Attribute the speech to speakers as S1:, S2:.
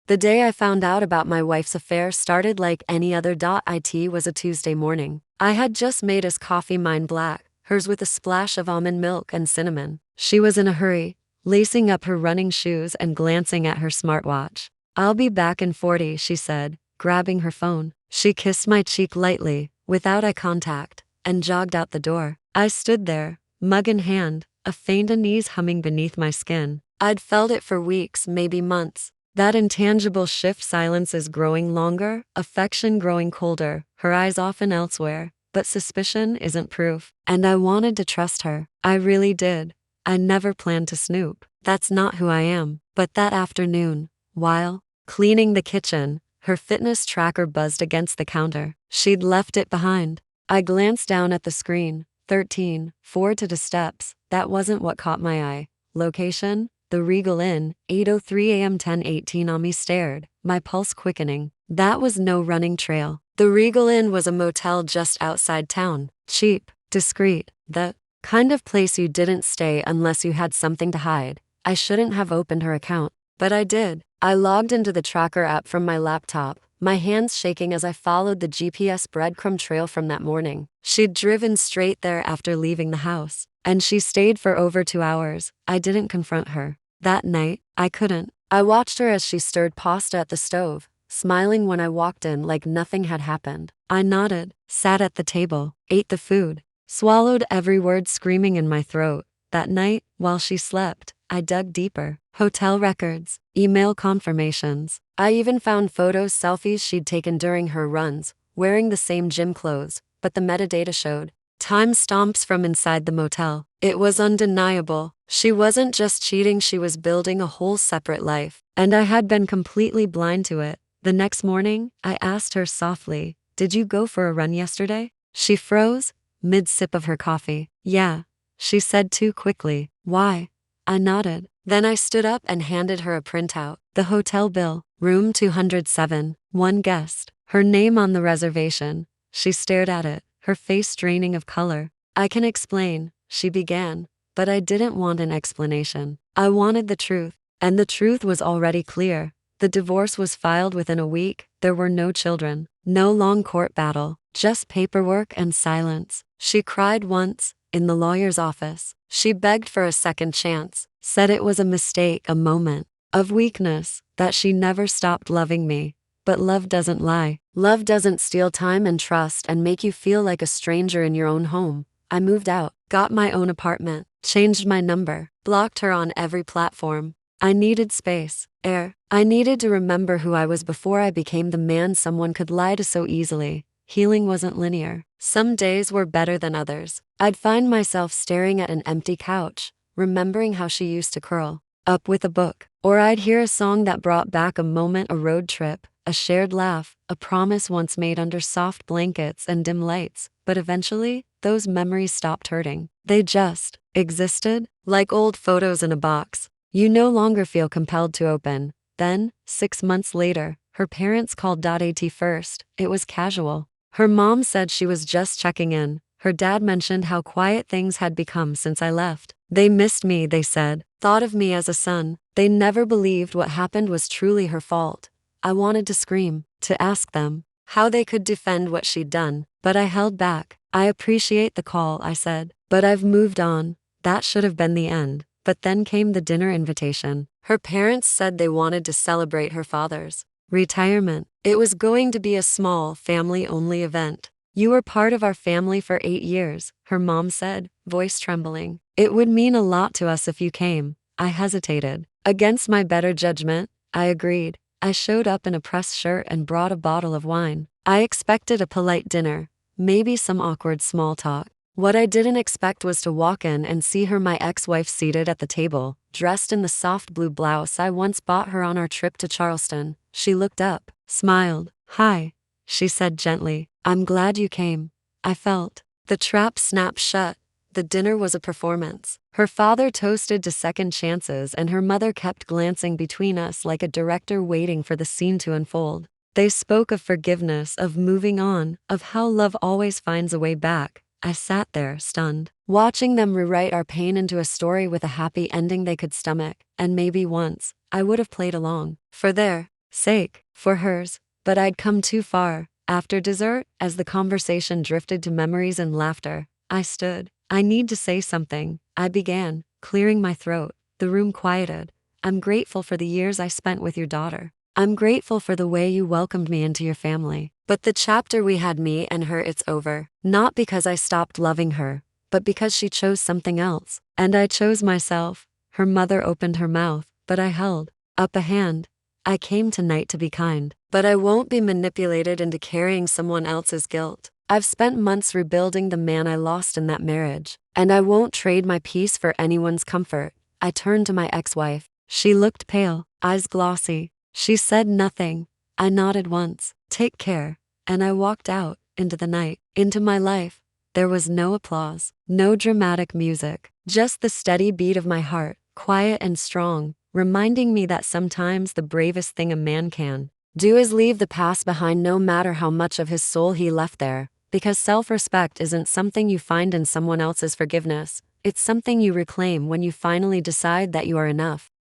S1: The day I found out about my wife's affair started like any other. It was a Tuesday morning. I had just made us coffee, mine black, hers with a splash of almond milk and cinnamon. She was in a hurry, lacing up her running shoes and glancing at her smartwatch. "I'll be back in 40, she said, grabbing her phone. She kissed my cheek lightly, without eye contact, and jogged out the door. I stood there, mug in hand, a faint unease humming beneath my skin. I'd felt it for weeks, maybe months. That intangible shift. Silence is growing longer, affection growing colder, her eyes often elsewhere, but suspicion isn't proof. And I wanted to trust her. I really did. I never planned to snoop. That's not who I am. But that afternoon, while cleaning the kitchen, her fitness tracker buzzed against the counter. She'd left it behind. I glanced down at the screen. 13, 4 to the steps. That wasn't what caught my eye. Location? The Regal Inn, 8:03 a.m. 10:18. Ami stared, my pulse quickening. That was no running trail. The Regal Inn was a motel just outside town. Cheap, discreet, the kind of place you didn't stay unless you had something to hide. I shouldn't have opened her account, but I did. I logged into the tracker app from my laptop, my hands shaking as I followed the GPS breadcrumb trail from that morning. She'd driven straight there after leaving the house, and she stayed for over 2 hours. I didn't confront her. That night, I couldn't. I watched her as she stirred pasta at the stove, smiling when I walked in like nothing had happened. I nodded, sat at the table, ate the food, swallowed every word screaming in my throat. That night, while she slept, I dug deeper. Hotel records, email confirmations. I even found photos, selfies she'd taken during her runs, wearing the same gym clothes, but the metadata showed time stamps from inside the motel. It was undeniable. She wasn't just cheating, she was building a whole separate life, and I had been completely blind to it. The next morning, I asked her softly, "Did you go for a run yesterday?" She froze, mid-sip of her coffee. "Yeah," she said too quickly. "Why?" I nodded. Then I stood up and handed her a printout. The hotel bill, room 207, one guest, her name on the reservation. She stared at it, her face draining of color. "I can explain," she began, but I didn't want an explanation. I wanted the truth, and the truth was already clear. The divorce was filed within a week. There were no children, no long court battle, just paperwork and silence. She cried once, in the lawyer's office. She begged for a second chance, said it was a mistake, a moment of weakness, that she never stopped loving me. But love doesn't lie. Love doesn't steal time and trust and make you feel like a stranger in your own home. I moved out, got my own apartment, changed my number, blocked her on every platform. I needed space, air. I needed to remember who I was before I became the man someone could lie to so easily. Healing wasn't linear. Some days were better than others. I'd find myself staring at an empty couch, remembering how she used to curl up with a book. Or I'd hear a song that brought back a moment, a road trip, a shared laugh, a promise once made under soft blankets and dim lights. But eventually, those memories stopped hurting. They just existed, like old photos in a box. You no longer feel compelled to open. Then, 6 months later, her parents called. At first, it was casual. Her mom said she was just checking in. Her dad mentioned how quiet things had become since I left. They missed me, they said, thought of me as a son. They never believed what happened was truly her fault. I wanted to scream, to ask them how they could defend what she'd done, but I held back. "I appreciate the call," I said, "but I've moved on." That should have been the end. But then came the dinner invitation. Her parents said they wanted to celebrate her father's retirement. It was going to be a small, family-only event. "You were part of our family for 8 years, her mom said, voice trembling. "It would mean a lot to us if you came." I hesitated. Against my better judgment, I agreed. I showed up in a pressed shirt and brought a bottle of wine. I expected a polite dinner, maybe some awkward small talk. What I didn't expect was to walk in and see her, my ex-wife, seated at the table, dressed in the soft blue blouse I once bought her on our trip to Charleston. She looked up, smiled. "Hi," she said gently. "I'm glad you came." I felt the trap snap shut. The dinner was a performance. Her father toasted to second chances and her mother kept glancing between us like a director waiting for the scene to unfold. They spoke of forgiveness, of moving on, of how love always finds a way back. I sat there, stunned, watching them rewrite our pain into a story with a happy ending they could stomach, and maybe once, I would have played along. For there sake, for hers. But I'd come too far. After dessert, as the conversation drifted to memories and laughter, I stood. I need to say something, I began, clearing my throat. The room quieted. I'm grateful for the years I spent with your daughter. I'm grateful for the way you welcomed me into your family. But the chapter we had, me and her, it's over. Not because I stopped loving her, but because she chose something else. And I chose myself. Her mother opened her mouth, but I held up a hand. I came tonight to be kind, but I won't be manipulated into carrying someone else's guilt. I've spent months rebuilding the man I lost in that marriage, and I won't trade my peace for anyone's comfort. I turned to my ex-wife. She looked pale, eyes glossy. She said nothing. I nodded once. Take care. And I walked out, into the night, into my life. There was no applause, no dramatic music, just the steady beat of my heart, quiet and strong, reminding me that sometimes the bravest thing a man can do is leave the past behind, no matter how much of his soul he left there. Because self-respect isn't something you find in someone else's forgiveness. It's something you reclaim when you finally decide that you are enough.